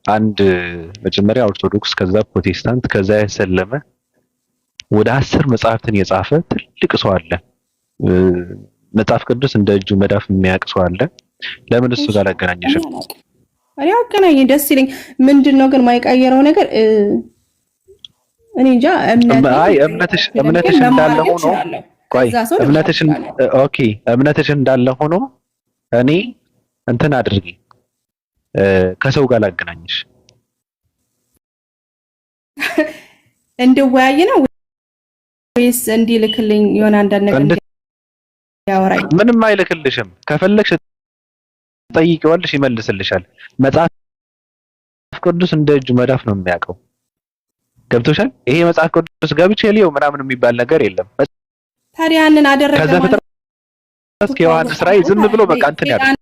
አንድ መጀመሪያ ኦርቶዶክስ ከዛ ፕሮቴስታንት ከዛ ያሰለመ ወደ 10 መጽሐፍትን የጻፈ ትልቅ ሰው አለ። መጽሐፍ ቅዱስ እንደ እጁ መዳፍ የሚያውቅ ሰው አለ። ለምን እሱ ጋር አገናኘሽም? እኔ አገናኘ ደስ ይለኝ። ምንድነው ግን ማይቀየረው ነገር እኔ እንጃ። እምነትሽ እንዳለ ሆኖ ቆይ እምነትሽ እንዳለ ሆኖ እኔ እንትን አድርጊ ከሰው ጋር ላገናኝሽ እንድወያይ ነው ወይስ እንዲልክልኝ የሆነ አንዳንድ ነገር ያወራኝ? ምንም አይልክልሽም። ከፈለግሽ ጠይቂዋለሽ ይመልስልሻል። መጽሐፍ ቅዱስ እንደ እጁ መዳፍ ነው የሚያውቀው። ገብቶሻል? ይሄ መጽሐፍ ቅዱስ ገብቼ ሊው ምናምን የሚባል ነገር የለም። ታዲያ ያንን አደረገ ማለት እስኪ ዮሐንስ ራእይ ዝም ብሎ በቃ እንትን ያለው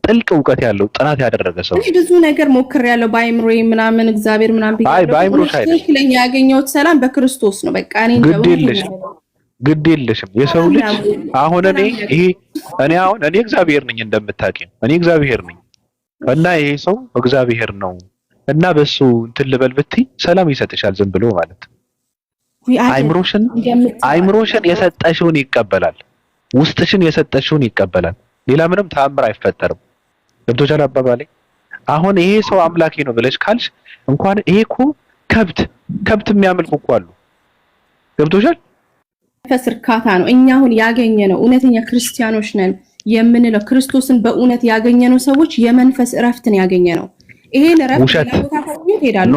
ጥልቅ እውቀት ያለው ጥናት ያደረገ ሰው ብዙ ነገር ሞክሬያለሁ በአይምሮዬ ምናምን እግዚአብሔር ምናምን ቢሆን በአይምሮሽ አይደለም። ትክክለኛ ያገኘሁት ሰላም በክርስቶስ ነው። በቃ እኔ ግድ የለሽም የሰው ልጅ አሁን እኔ እግዚአብሔር ነኝ እንደምታውቂው እኔ እግዚአብሔር ነኝ እና ይሄ ሰው እግዚአብሔር ነው እና በሱ እንትን ልበል ብትይ ሰላም ይሰጥሻል ዝም ብሎ ማለት አይምሮሽን የሰጠሽውን ይቀበላል። ውስጥሽን የሰጠሽውን ይቀበላል። ሌላ ምንም ተአምር አይፈጠርም። ገብቶሻል አባባሌ? አሁን ይሄ ሰው አምላኬ ነው ብለሽ ካልሽ እንኳን ይሄ እኮ ከብት የሚያመልኩ እኮ አሉ። ገብቶሻል? መንፈስ እርካታ ነው። እኛ አሁን ያገኘነው እውነተኛ ክርስቲያኖች ነን የምንለው ክርስቶስን በእውነት ያገኘነው ሰዎች የመንፈስ እረፍትን ያገኘነው ይሄን እረፍት ለቦታው ይሄዳሉ።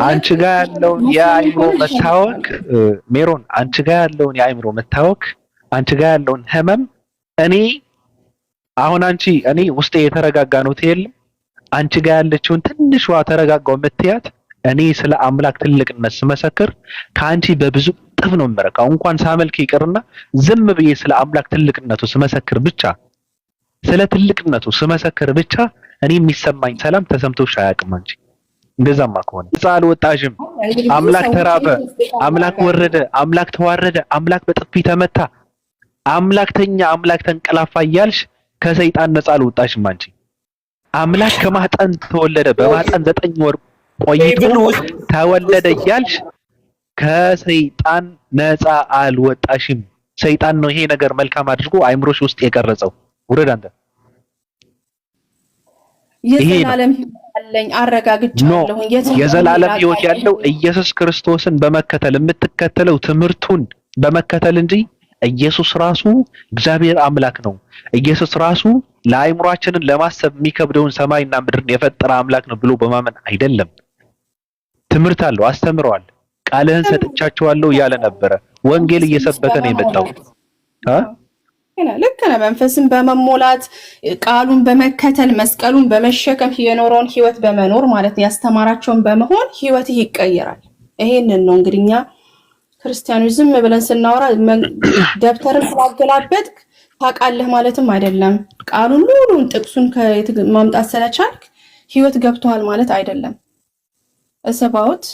አንቺ ጋር ያለውን የአይምሮ መታወክ ሜሮን፣ አንቺ ጋር ያለውን የአይምሮ መታወክ፣ አንቺ ጋር ያለውን ህመም እኔ ውስጤ የተረጋጋ ነው ትየለም አንቺ ጋር ያለችውን ትንሿ ተረጋጋው የምትያት እኔ ስለ አምላክ ትልቅነት ስመሰክር ከአንቺ በብዙ ጥፍ ነው የምረካው። እንኳን ሳመልክ ይቅርና ዝም ብዬ ስለ አምላክ ትልቅነቱ ስመሰክር ብቻ ስለ ትልቅነቱ ስመሰክር ብቻ እኔ የሚሰማኝ ሰላም ተሰምቶሽ አያውቅም። አንቺ እንደዛማ ከሆነ ጻል ወጣሽም አምላክ ተራበ፣ አምላክ ወረደ፣ አምላክ ተዋረደ፣ አምላክ በጥፊ ተመታ፣ አምላክ ተኛ፣ አምላክ ተንቀላፋ እያልሽ ከሰይጣን ነፃ አልወጣሽም። አንቺ አምላክ ከማህፀን ተወለደ፣ በማህፀን 9 ወር ቆይቶ ተወለደ እያልሽ ከሰይጣን ነፃ አልወጣሽም። ሰይጣን ነው ይሄ ነገር መልካም አድርጎ አይምሮሽ ውስጥ የቀረጸው። ውረድ አንተ። የዘላለም ሕይወት አለኝ አረጋግጫለሁ። የዘላለም ሕይወት ያለው ኢየሱስ ክርስቶስን በመከተል የምትከተለው ትምህርቱን በመከተል እንጂ ኢየሱስ ራሱ እግዚአብሔር አምላክ ነው። ኢየሱስ ራሱ ለአይምሮአችንን ለማሰብ የሚከብደውን ሰማይና ምድርን የፈጠረ አምላክ ነው ብሎ በማመን አይደለም። ትምህርት አለው፣ አስተምረዋል። ቃልህን ሰጥቻቸዋለሁ እያለ ነበረ። ወንጌል እየሰበከ ነው የመጣው። ልክ ነህ። መንፈስን በመሞላት ቃሉን በመከተል መስቀሉን በመሸከም የኖረውን ህይወት በመኖር ማለት ነው። ያስተማራቸውን በመሆን ህይወትህ ይቀየራል። ይሄንን ነው እንግዲህ እኛ ክርስቲያኖች ዝም ብለን ስናወራ ደብተርን ስላገላበጥክ ታውቃለህ ማለትም አይደለም። ቃሉን ሙሉን ጥቅሱን ማምጣት ስለቻልክ ህይወት ገብቶሃል ማለት አይደለም። እሰባውት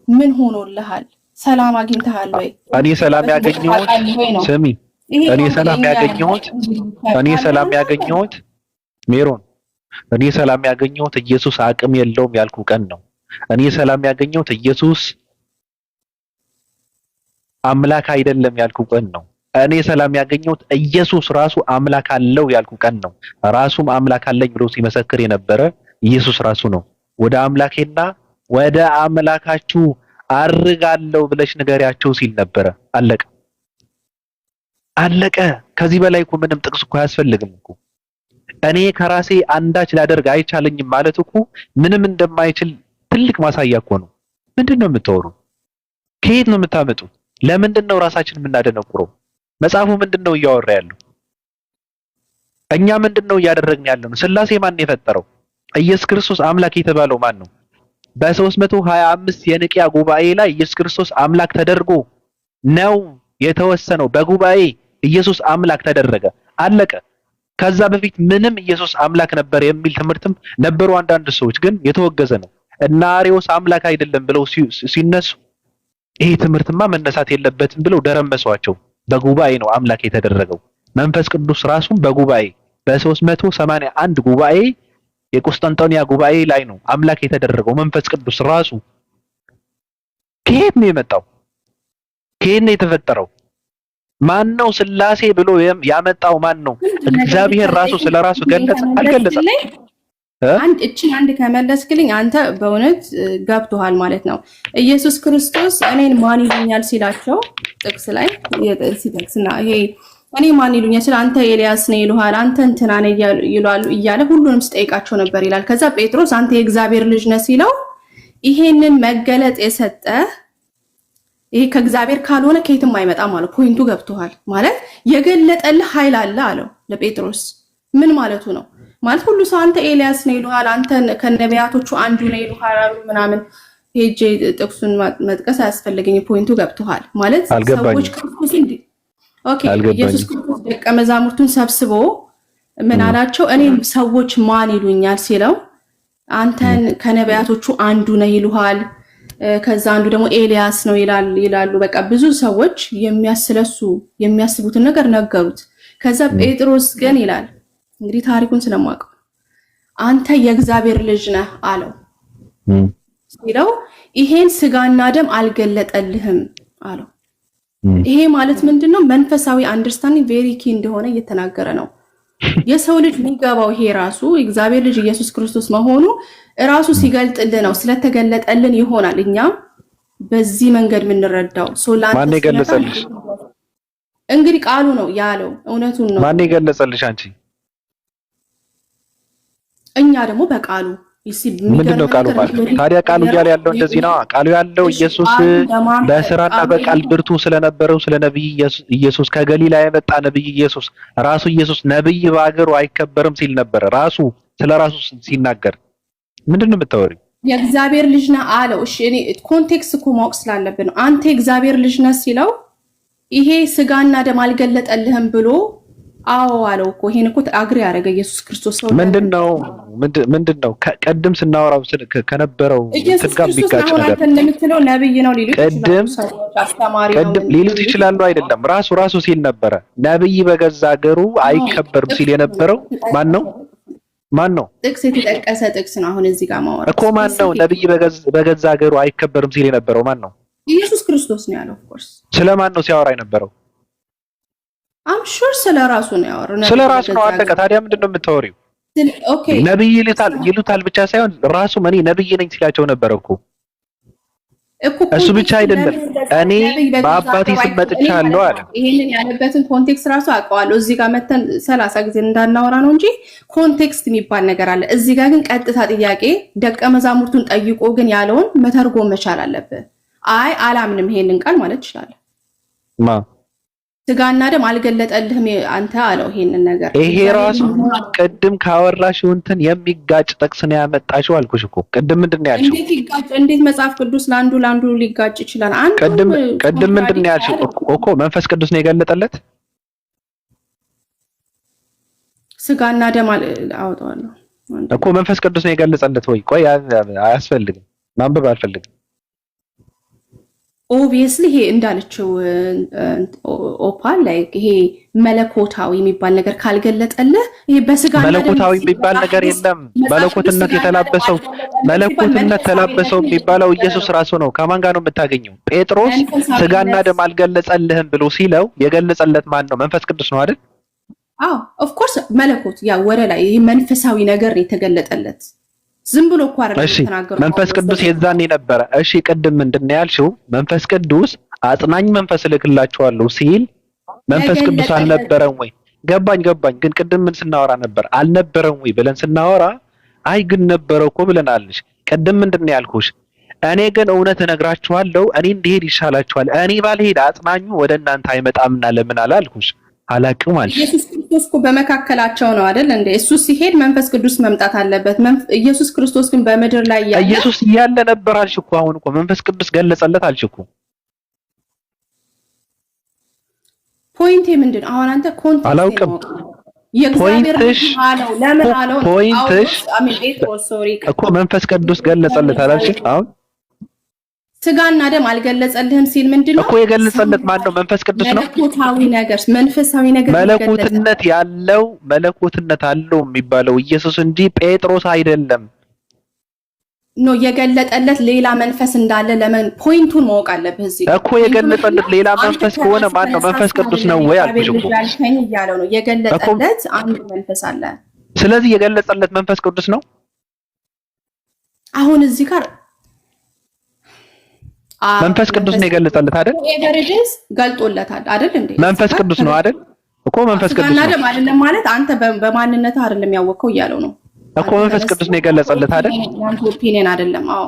ምን ሆኖልሃል? ሰላም አግኝተሃል ወይ? እኔ ሰላም ያገኘሁት ስሚ፣ እኔ ሰላም ያገኘሁት ሜሮን፣ እኔ ሰላም ያገኘሁት ኢየሱስ አቅም የለውም ያልኩ ቀን ነው። እኔ ሰላም ያገኘሁት ኢየሱስ አምላክ አይደለም ያልኩ ቀን ነው። እኔ ሰላም ያገኘሁት ኢየሱስ ራሱ አምላክ አለው ያልኩ ቀን ነው። ራሱም አምላክ አለኝ ብሎ ሲመሰክር የነበረ ኢየሱስ ራሱ ነው። ወደ አምላኬና ወደ አምላካችሁ አርጋለሁ ብለሽ ንገሪያቸው ሲል ነበረ። አለቀ። ከዚህ በላይ እኮ ምንም ጥቅስ እኮ አያስፈልግም እኮ። እኔ ከራሴ አንዳች ላደርግ አይቻለኝም ማለት እኮ ምንም እንደማይችል ትልቅ ማሳያ እኮ ነው። ምንድነው የምታወሩ? ከየት ነው የምታመጡት? ለምንድነው ራሳችንን የምናደነቁረው? መጽሐፉ ምንድነው እያወራ ያለው? እኛ ምንድነው እያደረግን ያለው? ስላሴ ማን የፈጠረው? ኢየሱስ ክርስቶስ አምላክ የተባለው ማን ነው? በ325 የንቅያ ጉባኤ ላይ ኢየሱስ ክርስቶስ አምላክ ተደርጎ ነው የተወሰነው። በጉባኤ ኢየሱስ አምላክ ተደረገ፣ አለቀ። ከዛ በፊት ምንም ኢየሱስ አምላክ ነበር የሚል ትምህርትም ነበሩ። አንዳንድ ሰዎች ግን የተወገዘ ነው። እና አርዮስ አምላክ አይደለም ብለው ሲነሱ ይሄ ትምህርትማ መነሳት የለበትም ብለው ደረመሷቸው። በጉባኤ ነው አምላክ የተደረገው። መንፈስ ቅዱስ ራሱም በጉባኤ በ381 ጉባኤ የቁስጥንጥንያ ጉባኤ ላይ ነው አምላክ የተደረገው። መንፈስ ቅዱስ ራሱ ከየት ነው የመጣው? ከየት ነው የተፈጠረው? ማን ነው ስላሴ ብሎ ያመጣው? ማን ነው? እግዚአብሔር ራሱ ስለራሱ ገለጸ አልገለጸም? አንድ ከመለስክልኝ አንተ በእውነት ገብቶሃል ማለት ነው። ኢየሱስ ክርስቶስ እኔን ማን ይሉኛል ሲላቸው ጥቅስ ላይ ሲጠቅስና ይሄ እኔ ማን ይሉኛል ስለ አንተ ኤልያስ ነህ ይሉሃል፣ አንተ እንትና ነህ ይላሉ እያለ ሁሉንም ሲጠይቃቸው ነበር ይላል። ከዛ ጴጥሮስ አንተ የእግዚአብሔር ልጅ ነህ ሲለው ይሄንን መገለጥ የሰጠ ይሄ ከእግዚአብሔር ካልሆነ ከየትም አይመጣም ማለት ፖይንቱ ገብቶሃል ማለት የገለጠልህ ኃይል አለ አለው ለጴጥሮስ። ምን ማለቱ ነው? ማለት ሁሉ ሰው አንተ ኤልያስ ነህ ይሉሃል፣ አንተ ከነቢያቶቹ አንዱ ነህ ይሉሃል ምናምን። ሄጄ ጥቅሱን መጥቀስ አያስፈልገኝም። ፖይንቱ ገብቶሃል ማለት ሰዎች ክርስቶስ ኢየሱስ ክርስቶስ ደቀ መዛሙርቱን ሰብስቦ ምን አላቸው? እኔ ሰዎች ማን ይሉኛል ሲለው አንተን ከነቢያቶቹ አንዱ ነህ ይሉሃል፣ ከዛ አንዱ ደግሞ ኤልያስ ነው ይላሉ። በቃ ብዙ ሰዎች የሚያስቡትን ነገር ነገሩት። ከዛ ጴጥሮስ ግን ይላል እንግዲህ ታሪኩን ስለማውቀው አንተ የእግዚአብሔር ልጅ ነህ አለው ሲለው ይሄን ስጋና ደም አልገለጠልህም አለው። ይሄ ማለት ምንድነው? መንፈሳዊ አንደርስታንዲንግ ቬሪ ኪ እንደሆነ እየተናገረ ነው። የሰው ልጅ የሚገባው ይሄ ራሱ እግዚአብሔር ልጅ ኢየሱስ ክርስቶስ መሆኑ ራሱ ሲገልጥልን ነው። ስለተገለጠልን ይሆናል እኛ በዚህ መንገድ የምንረዳው። ማን የገለጸልሽ? እንግዲህ ቃሉ ነው ያለው፣ እውነቱን ነው። ማን የገለጸልሽ? አንቺ። እኛ ደግሞ በቃሉ ምንድነው ቃሉ ማለት? ታዲያ ቃሉ እያለ ያለው እንደዚህ ነው። ቃሉ ያለው ኢየሱስ በስራና በቃል ብርቱ ስለነበረው ስለ ነብይ ኢየሱስ ከገሊላ የመጣ ነብይ ኢየሱስ ራሱ ኢየሱስ ነብይ በአገሩ አይከበርም ሲል ነበር። ራሱ ስለራሱ ሲናገር ምንድነው የምታወሪው? የእግዚአብሔር ልጅ ነህ አለው። እሺ እኔ ኮንቴክስት እኮ ማወቅ ስላለብን ነው። አንተ የእግዚአብሔር ልጅ ነህ ሲለው ይሄ ስጋና ደም አልገለጠልህም ብሎ አዎ አለው እኮ። ይሄን እኮ አግሪ ያደረገ ኢየሱስ ክርስቶስ ነው። ምንድነው ቀድም ስናወራው ከነበረው ትጋም ቢጋጭ ነገር እንደምትለው ነብይ ነው ሊሉት ይችላሉ። አይደለም ራሱ ሲል ነበረ ነብይ በገዛ ሀገሩ አይከበርም ሲል የነበረው ማን ነው? ጥቅስ የተጠቀሰ ጥቅስ ነው። አሁን እዚህ ጋር ማወራ እኮ ማን ነው? ነብይ በገዛ ሀገሩ አይከበርም ሲል የነበረው ማን ነው? ኢየሱስ ክርስቶስ ነው ያለው። ኦፍ ኮርስ ስለማን ነው ሲያወራ የነበረው? አም ሹር ስለራሱ ነው ያወራው። ስለራሱ ነው አለቀ። ታዲያ ምንድነው የምታወሪው? ኦኬ ነብይ ይሉታል ብቻ ሳይሆን ራሱ እኔ ነብይ ነኝ ሲላቸው ነበር እኮ። እሱ ብቻ አይደለም እኔ በአባቴ ስም መጥቻለሁ አለ። ይሄንን ያለበትን ኮንቴክስት ራሱ አውቀዋለሁ። እዚህ ጋር መተን 30 ጊዜ እንዳናወራ ነው እንጂ ኮንቴክስት የሚባል ነገር አለ። እዚህ ጋር ግን ቀጥታ ጥያቄ ደቀ መዛሙርቱን ጠይቆ ግን ያለውን መተርጎም መቻል አለበት። አይ አላምንም ይሄንን ቃል ማለት ይችላል። ስጋና ደም አልገለጠልህም አንተ አለው ይሄንን ነገር። ይሄ ራሱ ቅድም ካወራሽው እንትን የሚጋጭ ጥቅስ ነው ያመጣሽው አልኩሽ እኮ። ቅድም ምንድን ነው ያልሽው? እንዴት መጽሐፍ ቅዱስ ለአንዱ ሊጋጭ ይችላል? ቅድም ምንድን ነው ያልሽው እኮ? መንፈስ ቅዱስ ነው የገለጠለት ስጋና ደም አወጣዋለሁ እኮ። መንፈስ ቅዱስ ነው የገለጸለት ወይ? ቆይ አያስፈልግም፣ ማንበብ አልፈልግም። ኦብቪየስሊ ይሄ እንዳለችው ኦፓል ላይ ይሄ መለኮታዊ የሚባል ነገር ካልገለጠልህ ይሄ በስጋ መለኮታዊ የሚባል ነገር የለም። መለኮትነት ተላበሰው የሚባለው ኢየሱስ ራሱ ነው። ከማን ጋር ነው የምታገኘው? ጴጥሮስ ስጋና ደም አልገለጸልህም ብሎ ሲለው የገለጸለት ማን ነው? መንፈስ ቅዱስ ነው አይደል? አዎ ኦፍ ኮርስ መለኮት ያ ወደ ላይ ይሄ መንፈሳዊ ነገር የተገለጠለት ዝም ብሎ እኮ አይደለም ተናገረው። መንፈስ ቅዱስ የዛኔ ነበረ። እሺ ቅድም ምንድነው ያልሽው? መንፈስ ቅዱስ አጽናኝ መንፈስ እልክላችኋለሁ ሲል መንፈስ ቅዱስ አልነበረም ወይ? ገባኝ። ግን ቅድም ምን ስናወራ ነበር? አልነበረም ወይ ብለን ስናወራ አይ ግን ነበረ እኮ ብለናልሽ። ቅድም ምንድነው ያልኩሽ? እኔ ግን እውነት እነግራችኋለሁ፣ እኔ እንድሄድ ይሻላችኋል። እኔ ባልሄድ አጽናኙ ወደ እናንተ አይመጣምና ለምን አላልኩሽ? አላቅም አልሽ። ኢየሱስ ክርስቶስ እኮ በመካከላቸው ነው አይደል እንዴ? እሱ ሲሄድ መንፈስ ቅዱስ መምጣት አለበት። ኢየሱስ ክርስቶስ ግን በምድር ላይ ያለ ኢየሱስ ያለ ነበር አልሽ እኮ። አሁን እኮ መንፈስ ቅዱስ ገለጸለት አልሽ እኮ። ፖይንቴ ምንድን ነው? አሁን አንተ ኮንቴክስት አላውቅም። ፖይንትሽ ለምን አለው? ፖይንትሽ እኮ መንፈስ ቅዱስ ገለጸለት አላልሽ? አሁን ስጋና ደም አልገለጸልህም ሲል ምንድነው እኮ የገለጸለት ማን ነው? መንፈስ ቅዱስ ነው። መንፈሳዊ ነገር መለኮትነት ያለው መለኮትነት አለው የሚባለው ኢየሱስ እንጂ ጴጥሮስ አይደለም። ነው የገለጠለት ሌላ መንፈስ እንዳለ ለምን ፖይንቱን ማወቅ አለብህ። እዚህ እኮ የገለጠለት ሌላ መንፈስ ከሆነ ማን ነው? መንፈስ ቅዱስ ነው ወይ አልኩሽ እኮ እያለው ነው። የገለጠለት አንድ መንፈስ አለ። ስለዚህ የገለጸለት መንፈስ ቅዱስ ነው። አሁን እዚህ ጋር መንፈስ ቅዱስ ነው የገለጸለት አይደል? ኤቨሪዴስ ገልጦለታል አይደል እንዴ? መንፈስ ቅዱስ ነው አይደል? እኮ መንፈስ ቅዱስ ነው አይደለም ማለት አንተ በማንነት አይደለም ያወቀው እያለው ነው እኮ መንፈስ ቅዱስ ነው የገለጸለት አይደል? ያንተ ኦፒኒየን አይደለም። አዎ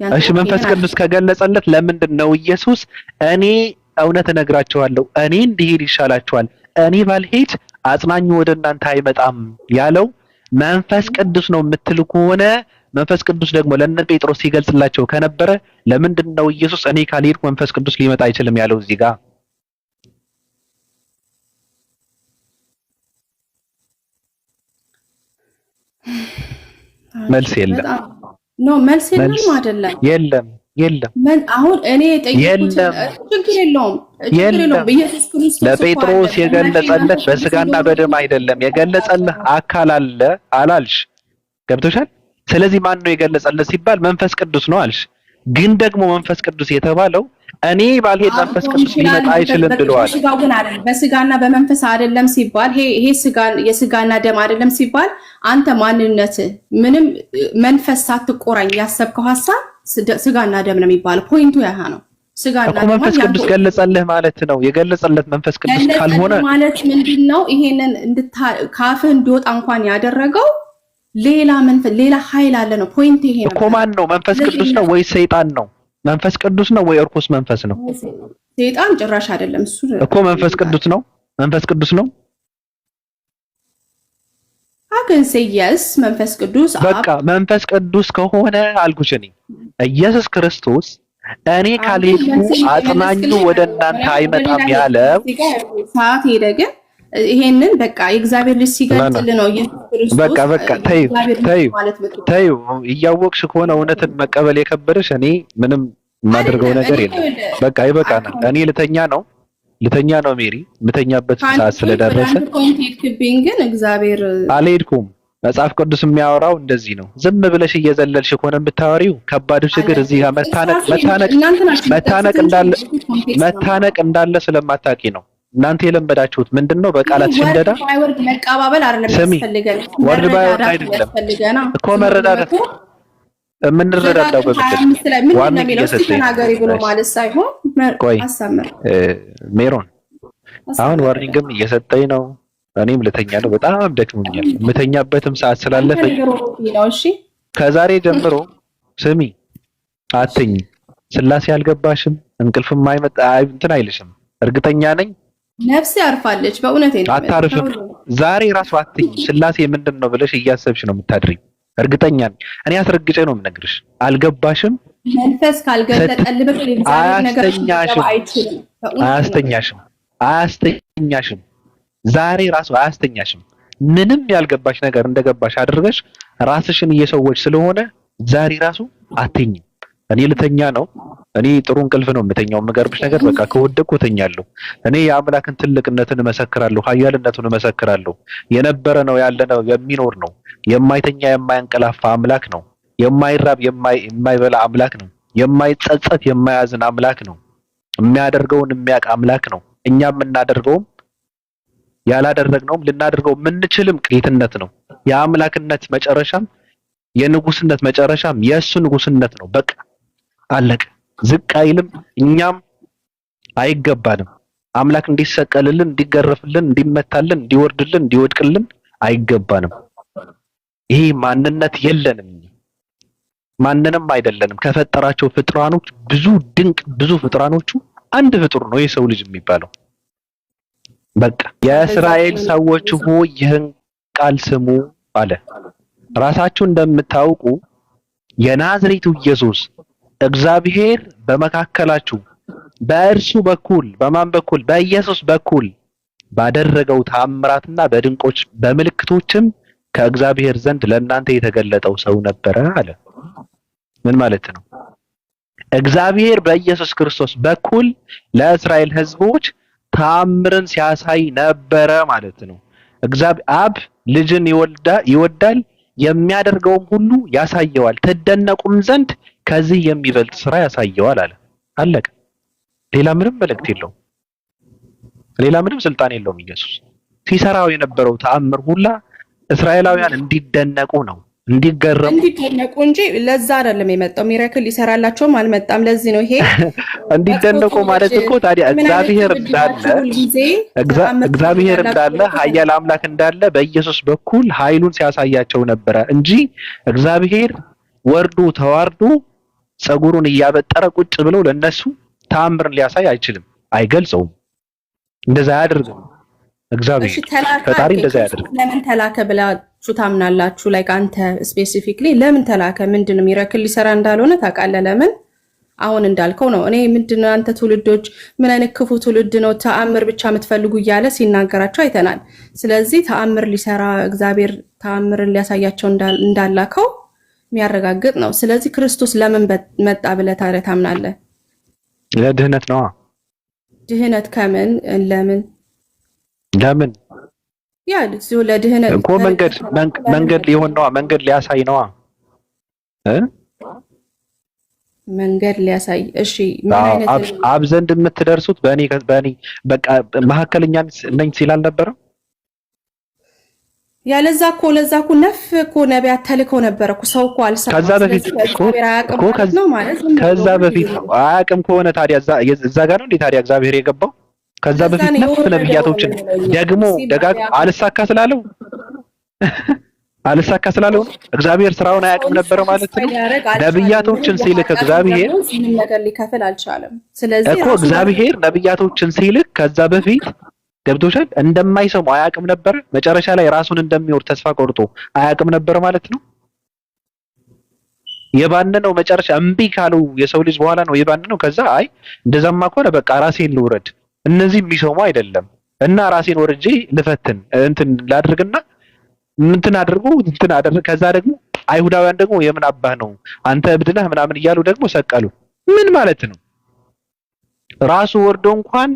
እሺ፣ መንፈስ ቅዱስ ከገለጸለት ለምንድን ነው ኢየሱስ እኔ እውነት እነግራቸዋለሁ እኔ እንድሄድ ይሻላችኋል እኔ ባልሄድ አጽናኙ ወደ እናንተ አይመጣም ያለው? መንፈስ ቅዱስ ነው የምትል ከሆነ መንፈስ ቅዱስ ደግሞ ለእነ ጴጥሮስ ሲገልጽላቸው ከነበረ ለምንድን ነው ኢየሱስ እኔ ካልሄድኩ መንፈስ ቅዱስ ሊመጣ አይችልም ያለው? እዚህ ጋር መልስ የለም። መልስ የለም አይደለም? የለም። አሁን እኔ ጠይቁት፣ ችግር የለውም። ኢየሱስ ክርስቶስ ለጴጥሮስ የገለጸለት በስጋና በደም አይደለም። የገለጸልህ አካል አለ አላልሽ? ገብቶሻል? ስለዚህ ማን ነው የገለጸለት ሲባል መንፈስ ቅዱስ ነው አልሽ። ግን ደግሞ መንፈስ ቅዱስ የተባለው እኔ ባልሄድ መንፈስ ቅዱስ ሊመጣ አይችልም ብለዋል። በስጋና በመንፈስ አይደለም ሲባል ይሄ የስጋና ደም አይደለም ሲባል አንተ ማንነት ምንም መንፈስ ሳትቆራኝ ያሰብከው ሐሳብ ስጋና ደም ነው የሚባለው። ፖይንቱ ያሃ ነው። ስጋና ደም መንፈስ ቅዱስ ገለጸልህ ማለት ነው። የገለጸለት መንፈስ ቅዱስ ካልሆነ ማለት ምንድነው? ይሄንን ካፍህ እንዲወጣ እንኳን ያደረገው ሌላ ኃይል አለ ነው። ፖይንት ይሄ ነው እኮ። ማን ነው? መንፈስ ቅዱስ ነው ወይ ሰይጣን ነው? መንፈስ ቅዱስ ነው ወይ እርኩስ መንፈስ ነው? ሰይጣን ጭራሽ አይደለም እሱ እኮ መንፈስ ቅዱስ ነው። መንፈስ ቅዱስ ነው። አገን ሰየስ መንፈስ ቅዱስ በቃ መንፈስ ቅዱስ ከሆነ አልኩሽ እኔ ኢየሱስ ክርስቶስ እኔ ካልሄድኩ አጽናኙ ወደ እናንተ አይመጣም ያለው ሰዓት ሄደ። ግን ይሄንን በቃ የእግዚአብሔር ልጅ ሲገልጽል ነው ኢየሱስ ክርስቶስ። በቃ ተይው እያወቅሽ ከሆነ እውነትን መቀበል የከበደሽ እኔ ምንም የማደርገው ነገር የለም። በቃ ይበቃናል። እኔ ልተኛ ነው ሜሪ፣ የምተኛበት ሰዓት ስለደረሰ ግን እግዚአብሔር አልሄድኩም። መጽሐፍ ቅዱስ የሚያወራው እንደዚህ ነው። ዝም ብለሽ እየዘለልሽ ከሆነ የምታወሪው ከባዱ ችግር እዚህ ጋር መታነቅ እንዳለ ስለማታውቂ ነው። እናንተ የለመዳችሁት ምንድነው? በቃላት ሽንደዳ መቀባበል አይደለም ያስፈልገን። ወርድ ባይወርድ አይደለም እኮ መረዳዳት የምንረዳዳው ዋርኒንግ እየሰጠኝ ብሎ ማለት ሳይሆን አሳመር ሜሮን አሁን ዋርኒንግም እየሰጠኝ ነው። እኔም ልተኛ ነው። በጣም ደክሞኛል። የምተኛበትም ሰዓት ስላለፈኝ ከዛሬ ጀምሮ ስሚ አትኝ። ስላሴ አልገባሽም፣ እንቅልፍም አይመጣ እንትን አይልሽም። እርግጠኛ ነኝ ነፍሴ አርፋለች። በእውነት ነው አታርፍም። ዛሬ ራሱ አትኝ። ስላሴ ምንድን ነው ብለሽ እያሰብሽ ነው የምታድሪኝ። እርግጠኛ ነኝ። እኔ አስረግጬ ነው የምነግርሽ። አልገባሽም። መንፈስ ካልገለጠልህ በቀር የእግዚአብሔር ነገር አያስተኛሽም። ዛሬ ራሱ አያስተኛሽም። ምንም ያልገባሽ ነገር እንደገባሽ አድርገሽ ራስሽን እየሰዎች ስለሆነ ዛሬ ራሱ አትኝም። እኔ ልተኛ ነው። እኔ ጥሩ እንቅልፍ ነው የምተኛው። የምገርምሽ ነገር በቃ ከወደቅኩ እተኛለሁ። እኔ የአምላክን ትልቅነትን እመሰክራለሁ፣ ኃያልነቱን እመሰክራለሁ። የነበረ ነው፣ ያለ ነው፣ የሚኖር ነው። የማይተኛ የማያንቀላፋ አምላክ ነው። የማይራብ የማይበላ አምላክ ነው። የማይጸጸት የማያዝን አምላክ ነው። የሚያደርገውን የሚያውቅ አምላክ ነው። እኛ የምናደርገውም ያላደረግነውም ልናደርገው የምንችልም ጌትነት ነው። የአምላክነት መጨረሻም የንጉስነት መጨረሻም የእሱ ንጉስነት ነው። በቃ አለቀ። ዝቅ አይልም። እኛም አይገባንም። አምላክ እንዲሰቀልልን፣ እንዲገረፍልን፣ እንዲመታልን፣ እንዲወርድልን፣ እንዲወድቅልን አይገባንም። ይሄ ማንነት የለንም። ማንንም አይደለንም። ከፈጠራቸው ፍጥራኖች ብዙ ፍጥራኖቹ አንድ ፍጡር ነው የሰው ልጅ የሚባለው። በቃ የእስራኤል ሰዎች ሆይ ይህን ቃል ስሙ አለ። ራሳችሁ እንደምታውቁ የናዝሬቱ ኢየሱስ እግዚአብሔር በመካከላችሁ በእርሱ በኩል በማን በኩል? በኢየሱስ በኩል ባደረገው ተአምራትና በድንቆች በምልክቶችም ከእግዚአብሔር ዘንድ ለእናንተ የተገለጠው ሰው ነበረ አለ። ምን ማለት ነው? እግዚአብሔር በኢየሱስ ክርስቶስ በኩል ለእስራኤል ሕዝቦች ተአምርን ሲያሳይ ነበረ ማለት ነው። እግዚአብሔር አብ ልጅን ይወዳል፣ የሚያደርገውም ሁሉ ያሳየዋል፣ ትደነቁም ዘንድ ከዚህ የሚበልጥ ስራ ያሳየዋል አለ። አለቀ። ሌላ ምንም መልእክት የለውም። ሌላ ምንም ስልጣን የለውም። ኢየሱስ ሲሰራው የነበረው ተአምር ሁላ እስራኤላውያን እንዲደነቁ ነው፣ እንዲደነቁ እንጂ ለዛ አይደለም የመጣው። ሚራክል ሊሰራላቸውም አልመጣም። ለዚህ ነው ይሄ እንዲደነቁ ማለት እኮ። ታዲያ እግዚአብሔር እንዳለ ኃያል አምላክ እንዳለ በኢየሱስ በኩል ኃይሉን ሲያሳያቸው ነበረ እንጂ እግዚአብሔር ወርዶ ተዋርዶ ጸጉሩን እያበጠረ ቁጭ ብሎ ለነሱ ተአምርን ሊያሳይ አይችልም፣ አይገልጸውም። እንደዛ አያደርግም። እግዚአብሔር ፈጣሪ እንደዛ ያደርግ። ለምን ተላከ ብላችሁ ታምናላችሁ? ላይክ አንተ ስፔሲፊክሊ ለምን ተላከ? ምንድነው ሚራክል ሊሰራ እንዳልሆነ ታውቃለህ? ለምን አሁን እንዳልከው ነው። እኔ ምንድነው አንተ ትውልዶች ምን አይነት ክፉ ትውልድ ነው ተአምር ብቻ የምትፈልጉ እያለ ሲናገራቸው አይተናል። ስለዚህ ተአምር ሊሰራ እግዚአብሔር ተአምርን ሊያሳያቸው እንዳላከው የሚያረጋግጥ ነው። ስለዚህ ክርስቶስ ለምን መጣ ብለህ ታዲያ ታምናለህ? ለድህነት ነው። ድህነት ከምን ለምን ያ ለድህነት እኮ መንገድ ሊሆን ነዋ። መንገድ ሊያሳይ ነዋ። መንገድ ሊያሳይ። እሺ አብ ዘንድ የምትደርሱት በእኔ በቃ መካከለኛ ነኝ ሲል አልነበረም? ለዛ እኮ ነፍ እኮ ነቢያት ተልከው ነበር እኮ። ሰው እኮ አልሰማም። ከዛ በፊት ነው አያውቅም ከሆነ ታዲያ እዛ ጋር ነው እንዴ ታዲያ እግዚአብሔር የገባው? ከዛ በፊት ነፍ ነብያቶችን ደግሞ አልሳካ ስላለው እግዚአብሔር ስራውን አያውቅም ነበር ማለት ነው። ነብያቶችን ሲልክ እግዚአብሔር ምንም ነገር ሊከፍል አልቻለም። ስለዚህ እኮ እግዚአብሔር ነብያቶችን ሲልክ ከዛ በፊት ገብቶሻል እንደማይሰሙ አያውቅም ነበር። መጨረሻ ላይ ራሱን እንደሚወርድ ተስፋ ቆርጦ አያውቅም ነበር ማለት ነው። የባነነው መጨረሻ እምቢ ካለው የሰው ልጅ በኋላ ነው የባነነው። ከዛ አይ እንደዛማ ከሆነ በቃ ራሴን ልውረድ፣ እነዚህ የሚሰሙ አይደለም እና ራሴን ወርጄ ልፈትን እንትን ላድርግና እንትን አደረግ። ከዛ ደግሞ አይሁዳውያን ደግሞ የምን አባህ ነው አንተ እብድ ነህ ምናምን እያሉ ደግሞ ሰቀሉ። ምን ማለት ነው? ራሱ ወርዶ እንኳን